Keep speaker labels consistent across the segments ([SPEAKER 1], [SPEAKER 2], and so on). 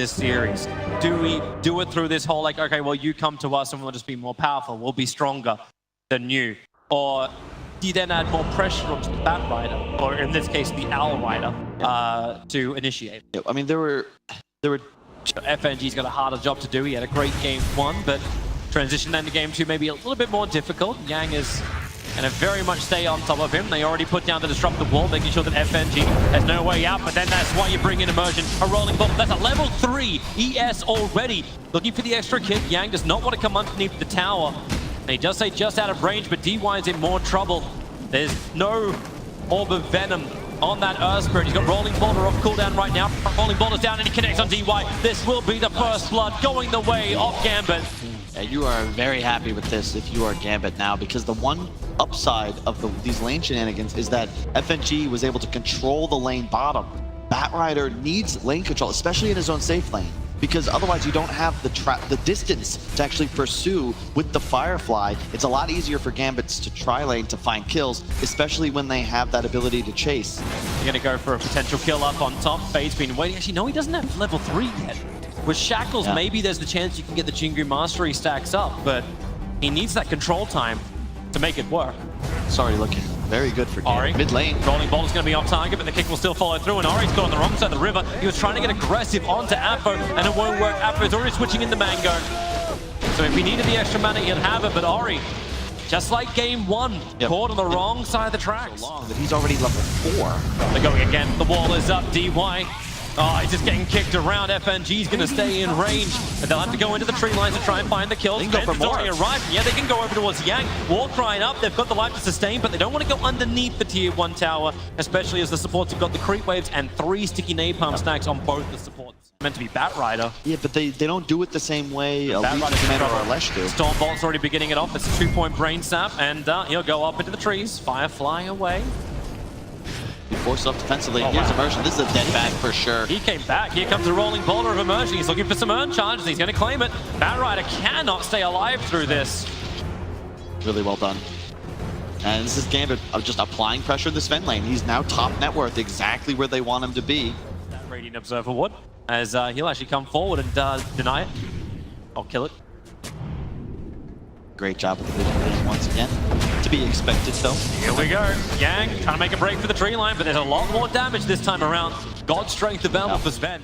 [SPEAKER 1] this series? Do we do it through this whole, like, okay, well, you come to us and we'll just be more powerful, we'll be stronger than you? Or do you then add more pressure onto the Bat Rider, or in this case, the Owl Rider, to initiate?
[SPEAKER 2] I mean, there were.
[SPEAKER 1] FNG's got a harder job to do. He had a great game 1, but transition into game 2 maybe a little bit more difficult. Yang is going to very much stay on top of him. They already put down the disruptive wall, making sure that FNG has no way out, but then that's why you bring in Immersion, a rolling ball. That's a level 3 ES already. Looking for the extra kick. Yang does not want to come underneath the tower. And he does say just out of range, but DY is in more trouble. There's no Orb of Venom on that Earth Spirit. He's got Rolling Boulder off cooldown right now. Rolling Boulder's down and he connects on DY. This will be the first blood going the way of Gambit.
[SPEAKER 2] Yeah, you are very happy with this if you are Gambit now, because the one upside of these lane shenanigans is that FNG was able to control the lane bottom. Batrider needs lane control, especially in his own safe lane, because otherwise you don't have the distance to actually pursue with the Firefly. It's a lot easier for Gambits to try lane to find kills, especially when they have that ability to chase.
[SPEAKER 1] You're going to go for a potential kill up on top. Fade's been waiting. Actually, no, he doesn't have level 3 yet. With Shackles, maybe there's the chance you can get the Jingu Mastery stacks up, but he needs that control time to make it work.
[SPEAKER 2] Sorry, looking very good for Gambit. Mid lane.
[SPEAKER 1] Rolling Boulder's going to be off target, but the kick will still follow through, and Ori's got on the wrong side of the river. He was trying to get aggressive onto Apo, and it won't work. Apo is already switching into Mango. So if he needed the extra mana, he'd have it, but Ori, just like game 1, caught on the wrong side of the tracks.
[SPEAKER 2] So long that he's already level 4.
[SPEAKER 1] They're going again. The wall is up. DY. Oh, he's just getting kicked around. FNG's going to stay in range, but they'll have to go into the tree lines to try and find the kills.
[SPEAKER 2] They can go for more.
[SPEAKER 1] Already arrived. Yeah, they can go over towards Yang. Wall crying up. They've got the life to sustain, but they don't want to go underneath the tier 1 tower, especially as the supports have got the creep waves and 3 sticky napalm stacks on both the supports. Meant to be Batrider.
[SPEAKER 2] Yeah, but they don't do it the same way a Legion Commander or a Lesh do.
[SPEAKER 1] Stormbolt's already beginning it off. It's a 2-point brain sap, and he'll go up into the trees. Firefly away.
[SPEAKER 2] Forced up defensively. Here's Immersion. This is a dead bag for sure.
[SPEAKER 1] He came back. Here comes a rolling boulder of Immersion. He's looking for some urn charges. He's going to claim it. Batrider cannot stay alive through this.
[SPEAKER 2] Really well done. And this is Gambit just applying pressure in the Sven lane. He's now top net worth, exactly where they want him to be.
[SPEAKER 1] That Radiant Observer would, as he'll actually come forward and deny it. I'll kill it.
[SPEAKER 2] Great job with the vision once again. To be expected, though.
[SPEAKER 1] Here we go. Yang trying to make a break for the tree line, but there's a lot more damage this time around. God's strength available for Sven.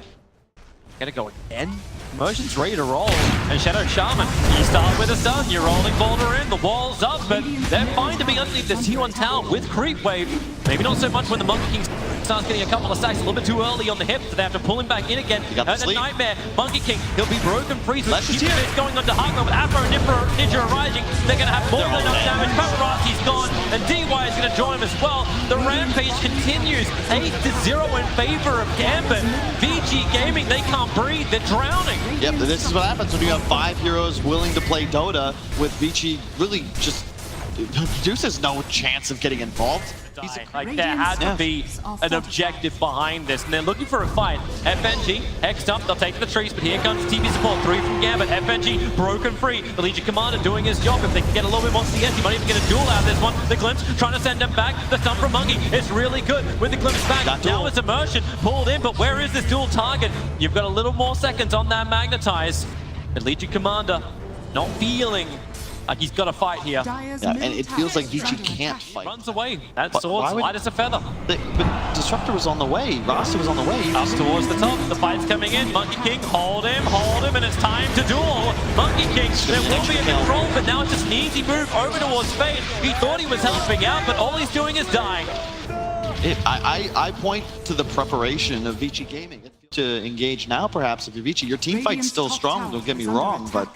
[SPEAKER 1] Gonna go again. Immersion's ready to roll. And Shadow Shaman, you start with a stun. You're rolling Boulder in. The wall's up, but they're fine to be underneath this T1 tower with creep wave. Maybe not so much when the Monkey King starts getting a couple of stacks a little bit too early on the hip, so they have to pull him back in again. And the Nightmare, Monkey King, he'll be broken free. So keep this going on to Hagman with Afro and Ninja arising. They're going to have more than enough damage. Paparazzi's gone, and DY is going to join him as well. The rampage continues. 8-0 in favor of Gambit. VG Gaming, they can't breathe. They're drowning.
[SPEAKER 2] Yep, this is what happens when you have 5 heroes willing to play Dota, with Vici really just produces no chance of getting involved.
[SPEAKER 1] Like, there had to be an objective behind this, and they're looking for a fight. FNG, hexed up, they'll take the trees, but here comes TV support, 3 from Gambit. FNG broken free. The Legion Commander doing his job. If they can get a little bit more CS, he might even get a duel out of this one. The Glimpse trying to send him back. The stun from Monkey is really good with the Glimpse back. Now it's Immersion pulled in, but where is this dual target? You've got a little more seconds on that Magnetize. The Legion Commander not feeling like he's got to fight here.
[SPEAKER 2] Yeah, and it feels like Vici can't fight.
[SPEAKER 1] Runs away. That sword's light as a feather.
[SPEAKER 2] But Disruptor was on the way. Rasta was on the way.
[SPEAKER 1] Up towards the top. The fight's coming in. Monkey King, hold him, and it's time to duel. Monkey King, there will be a control, but now it's just an easy move over towards Fade. He thought he was helping out, but all he's doing is dying.
[SPEAKER 2] I point to the preparation of Vici Gaming to engage now, perhaps, if you're Vici. Your team fight's still strong, don't get me wrong, but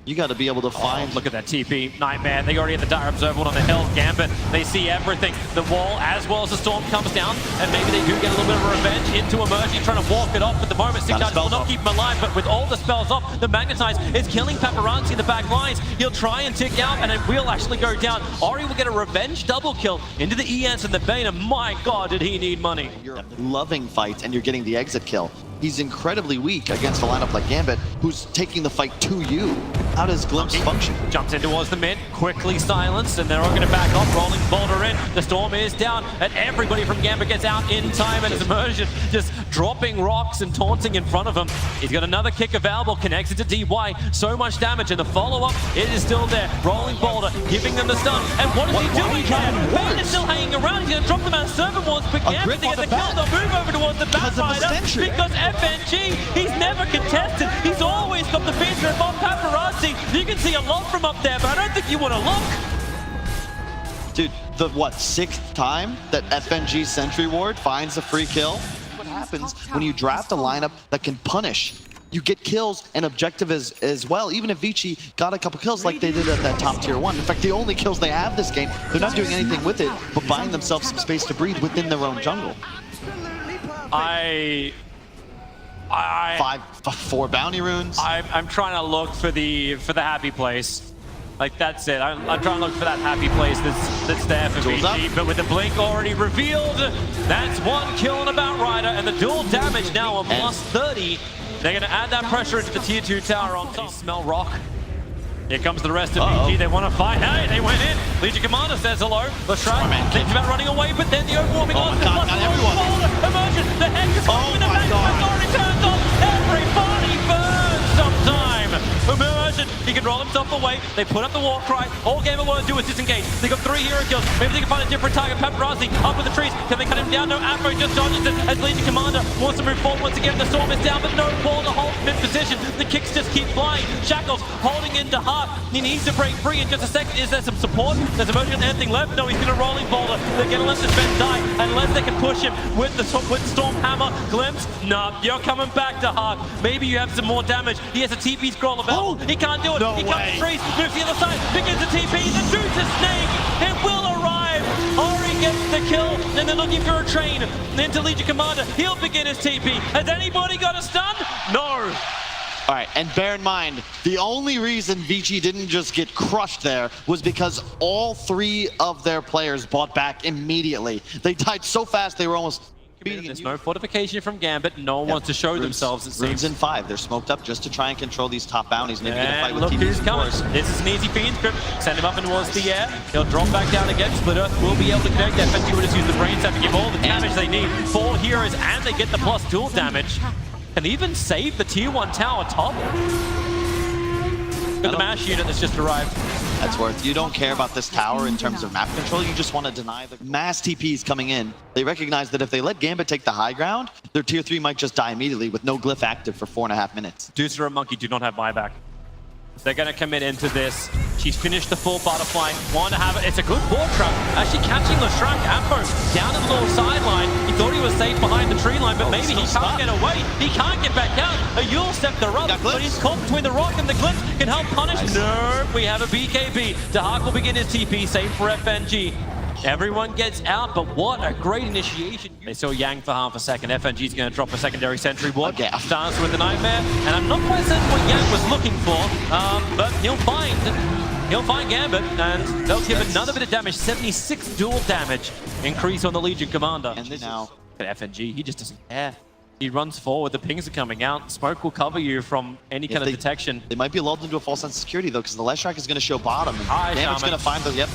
[SPEAKER 2] you got to be able to find...
[SPEAKER 1] Look at that TP. Nightmare, they already had the Dire Observer on the hill. Gambit, they see everything. The wall, as well as the storm, comes down, and maybe they do get a little bit of revenge into Immersion, trying to walk it off at the moment. Six Charges will not keep him alive, but with all the spells off, the Magnetize is killing Paparazzi in the back lines. He'll try and tick out, and it will actually go down. Ori will get a revenge double kill into the ES and the Bane, and my god, did he need money.
[SPEAKER 2] You're loving fights, and you're getting the exit kill. He's incredibly weak against a lineup like Gambit, who's taking the fight to you. How does Glimpse function?
[SPEAKER 1] Jumps in towards the mid, quickly silenced, and they're all going to back off. Rolling Boulder in. The Storm is down, and everybody from Gambit gets out in time, and his Immersion just dropping rocks and taunting in front of him. He's got another kick available, connects it to DY. So much damage, and the follow-up, it is still there. Rolling Boulder, giving them the stun. And what is he doing here? Bane is still hanging around. He's going to drop them out of servant wards, but Gambit, they get the kill. They'll move over towards the Batrider because FNG, he's never contested. He's always got the beat grip on Paparazzi. You can see a lot from up there, but I don't think you want to look.
[SPEAKER 2] Dude, the what, 6th time that FNG Sentry Ward finds a free kill? What happens when you draft a lineup that can punish? You get kills and objective as well, even if Vici got a couple kills like they did at that top tier 1. In fact, the only kills they have this game, they're not doing anything with it, but buying themselves some space to breathe within their own jungle. Four bounty runes.
[SPEAKER 1] I'm trying to look for the happy place. Like, that's it. I'm trying to look for that happy place that's there for VG, but with the blink already revealed, that's one kill on a Batrider, and the dual damage now on plus 30. They're going to add that pressure into the tier 2 tower on top. Smell rock. Here comes the rest of VG. They want to fight. Hey, they went in. Legion Commander says hello. Lestrak thinks about running away, but then the overwhelming onslaught.
[SPEAKER 2] Not everyone.
[SPEAKER 1] Immersion. The head is coming. The back already turns on. Everybody burns sometime. Immersion. He can roll himself away. They put up the war cry. All Gamer want to do is disengage. They got 3 hero kills. Maybe they can find a different target. Paparazzi up with the trees. Can they cut him down? No, Afro just dodges it as Legion Commander wants to move forward once again. The Storm is down, but no ball to hold mid position. The kicks just keep flying. Shackles holding into Heart. He needs to break free in just a second. Is there some support? There's Immersion anything left? No, he's going to rolling boulder. They're going to let this Ben die unless they can push him with the Storm Hammer. Glimpse? No, you're coming back to Heart. Maybe you have some more damage. He has a TP scroll available. He can't do it.
[SPEAKER 2] No
[SPEAKER 1] he
[SPEAKER 2] way.
[SPEAKER 1] cuts the trees, moves to the other side, begins the TP. The Deuce is snake. It will arrive. Ori gets the kill, and they're looking for a train into Legion Commander. He'll begin his TP. Has anybody got a stun? No.
[SPEAKER 2] All right, and bear in mind, the only reason Vici didn't just get crushed there was because all 3 of their players bought back immediately. They died so fast, they were almost beating it.
[SPEAKER 1] There's no fortification from Gambit. No one wants to show themselves, it seems.
[SPEAKER 2] Runes in 5. They're smoked up just to try and control these top bounties. Maybe get a fight with
[SPEAKER 1] look who's
[SPEAKER 2] TPs,
[SPEAKER 1] coming. This is an easy Fiend script. Send him up and towards the air. He'll drop back down again. Split Earth will be able to connect. FNG will just use the brain set to give all the damage they need. 4 heroes, and they get the plus dual damage. Can even save the tier 1 tower top. Look at the MASH unit that's just arrived.
[SPEAKER 2] That's worth. You don't care about this tower in terms of map control. You just want to deny the mass TPs coming in. They recognize that if they let Gambit take the high ground, their tier 3 might just die immediately with no glyph active for 4.5 minutes.
[SPEAKER 1] Deucer and Monkey do not have buyback. They're going to commit into this. She's finished the full butterfly. Want to have it. It's a good board trap. Actually catching Lestrak. Afro down in the little sideline. He thought he was safe behind the tree line, but maybe he can't get away. He can't get back out. A Yule step the rub, but he's caught between the rock and the glimpse. Can help punish. Nice. No, we have a BKB. Dahak will begin his TP. Save for FNG. Everyone gets out, but what a great initiation. They saw Yang for half a second. FNG's going to drop a secondary sentry ward. Starts with the Nightmare, and I'm not quite certain what Yang was looking for, but he'll find Gambit, and they'll give another bit of damage. 76 dual damage increase on the Legion Commander.
[SPEAKER 2] And this now,
[SPEAKER 1] FNG, he just doesn't care. He runs forward, the pings are coming out. Smoke will cover you from any kind of detection.
[SPEAKER 2] They might be lulled into a false sense of security, though, because the Lestrak is going to show bottom. And Gambit's going to find the,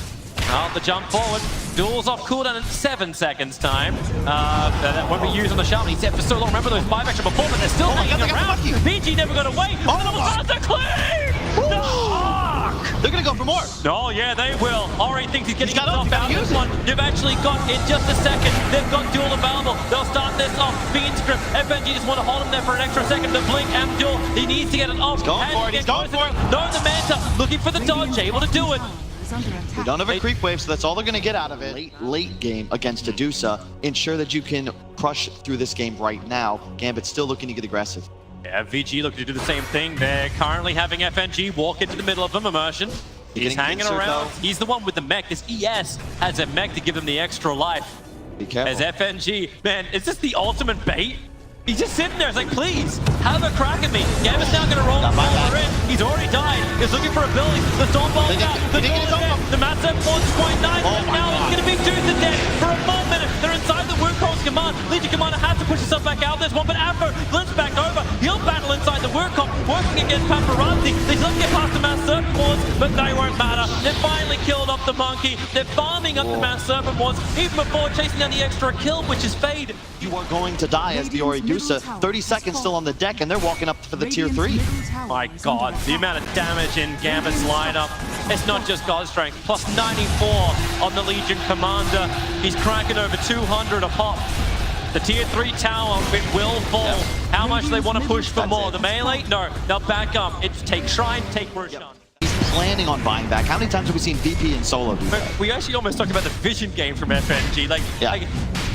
[SPEAKER 1] Oh, the jump forward. Duel's off cooldown in 7 seconds time. That won't be used on the Shaman. He's set for so long. Remember those buybacks from before, but they're still hanging around. BG never got away. Oh, the clean! No!
[SPEAKER 2] They're going to go for more.
[SPEAKER 1] Oh, yeah, they will. Ori thinks he's getting himself out of this one. You've actually got, in just a second, they've got duel available. They'll start this off. Fiend script. FNG just want to hold him there for an extra second. The blink and duel. He needs to get it off.
[SPEAKER 2] He's going for it. He's going for it.
[SPEAKER 1] No, the Manta looking for the dodge. Able to do it.
[SPEAKER 2] We don't have a creep wave, so that's all they're going to get out of it. Late game against Adusa. Ensure that you can crush through this game right now. Gambit's still looking to get aggressive.
[SPEAKER 1] Yeah, VG looking to do the same thing. They're currently having FNG walk into the middle of them. Immersion. He's hanging around. He's the one with the mech. This ES has a mech to give them the extra life.
[SPEAKER 2] Be careful.
[SPEAKER 1] As FNG, man, is this the ultimate bait? He's just sitting there. It's like, please, have a crack at me. Gambit's now going to roll in. He's already died. He's looking for abilities. The Storm Ball's out. The Duel is dead. The Massive 4.9. Now it's going to be Deuce to dead. For a moment, they're inside the Wukong's command. Legion Commander has to push himself back out. There's one, but Afro glimpses back over. He'll back battle inside the Wukong, working against Paparazzi. They still get past the Mass Serpent Wards, but they won't matter. They've finally killed off the monkey. They're farming up the Mass Serpent Wards, even before chasing down the extra kill, which is Fade.
[SPEAKER 2] You are going to die as Biori Dusa. 30 seconds still on the deck, and they're walking up for the tier 3.
[SPEAKER 1] My god, the amount of damage in Gambit's lineup. It's not just God Strength. Plus 94 on the Legion Commander. He's cracking over 200 a pop. The tier 3 tower, it will fall. How much they want to push for more? The melee? No, they'll back up. It's take Shrine, take Roshan.
[SPEAKER 2] He's planning on buying back. How many times have we seen VP and Solo do that?
[SPEAKER 1] We actually almost talked about the vision game from FNG.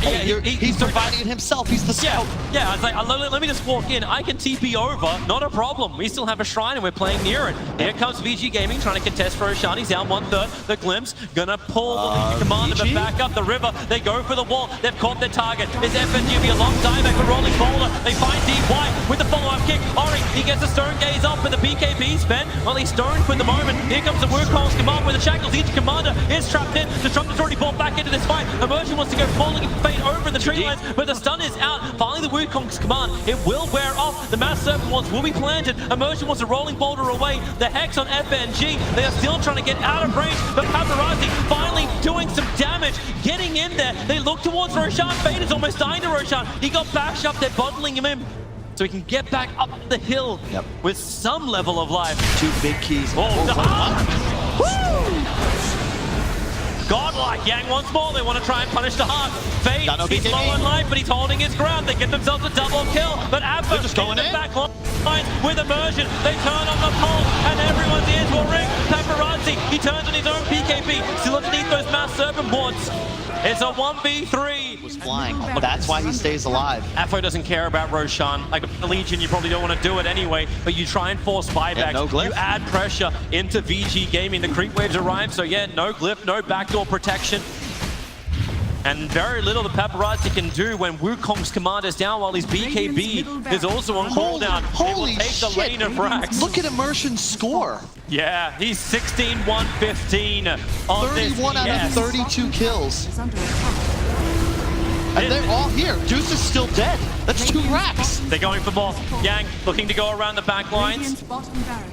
[SPEAKER 2] He's providing it himself. He's the scout.
[SPEAKER 1] Yeah, I was like, let me just walk in. I can TP over, not a problem. We still have a shrine and we're playing near it. Here comes VG Gaming trying to contest for Roshan. He's down 1/3. The Glimpse gonna pull the commander, but back up the river. They go for the wall. They've caught their target. It's FNG, be a long dieback for Rolling Boulder. They find DY with the follow-up kick. Ori, he gets a Stone Gaze off with the BKB spin. Well, he's stoned for the moment. Here comes the Wukong's command with the shackles. Each commander is trapped in. Disruptor's already brought back into this fight. Immersion wants to go falling and fade over the tree lines, but the stun is out. Finally, the Wukong's command, it will wear off. The Mass Serpent Wands will be planted. Immersion wants a Rolling Boulder away. The Hex on FNG, they are still trying to get out of range, but Paparazzi finally doing some damage, getting in there. They look towards Roshan. Fade is almost dying to Roshan. He got bashed up. They're bottling him in, so he can get back up the hill with some level of life.
[SPEAKER 2] 2 big keys.
[SPEAKER 1] Godlike Yang once more. They want to try and punish the heart. Fade, he's low on life, but he's holding his ground. They get themselves a double kill. But Abba just going in the back line with Immersion. They turn on the pole, and everyone's ears will ring. Paparazzi, he turns on his own PKP, still underneath those Mass Serpent Wards. It's a 1v3.
[SPEAKER 2] Was flying. That's why he stays alive.
[SPEAKER 1] Afo doesn't care about Roshan. Like the Legion, you probably don't want to do it anyway, but you try and force buybacks.
[SPEAKER 2] No glyph.
[SPEAKER 1] You add pressure into VG Gaming. The creep waves arrive, so yeah, no glyph, no backdoor protection. And very little the Paparazzi can do when Wukong's command is down while his BKB is also on cooldown.
[SPEAKER 2] Holy
[SPEAKER 1] take
[SPEAKER 2] shit.
[SPEAKER 1] the lane of Rax.
[SPEAKER 2] Look at Immersion's score.
[SPEAKER 1] Yeah, he's 16-1-15 on
[SPEAKER 2] 31
[SPEAKER 1] this.
[SPEAKER 2] out of 32 kills. And they're all here. Deuce is still dead. That's 2 racks.
[SPEAKER 1] They're going for more. Yang looking to go around the back lines.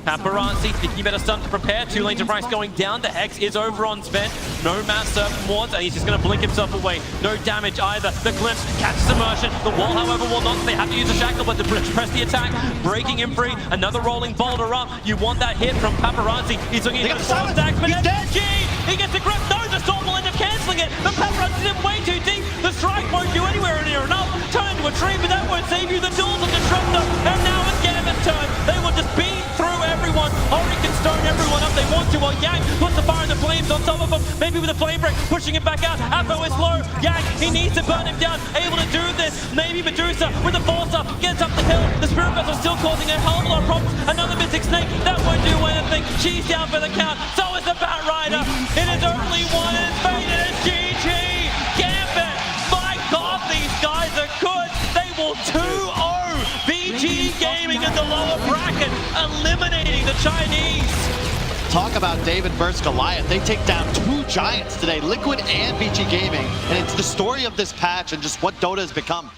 [SPEAKER 1] Paparazzi thinking about a stun to prepare. 2 lanes of Rice going down. The Hex is over on Sven. No Mass Serpent Wards, and he's just going to blink himself away. No damage either. The Glimpse catches Immersion. The wall, however, will not. They have to use a shackle, but to press the attack. Breaking him free. Another Rolling Boulder up. You want that hit from Paparazzi. He's looking at the 4 stacks, but FNG! He gets a grip. No, the Storm will end up cancelling it. But Paparazzi's in way too deep. The strike won't do anywhere near enough. Turn into a tree, but that won't save you. The duels of Disruptor. And now it's Gambit's turn. They will just beat through everyone. Ori can stone everyone up they want to, while Yang puts the fire and the flames on top of him. Maybe with a flame break, pushing it back out. Afo is low. Yang, he needs to burn him down. Able to do this. Maybe Medusa with the Forcer gets up the hill. The Spirit Vessel still causing a hell of a lot of problems. Another Mystic Snake. That won't do anything. She's down for the count. So is the Bat Rider. It is only one and it's fate. It is GG. Gambit. My God, these guys are good. They will 2-0 VG Gaming in the lower bracket, eliminating the Chinese.
[SPEAKER 2] Talk about David versus Goliath. They take down 2 giants today, Liquid and VG Gaming. And it's the story of this patch and just what Dota has become.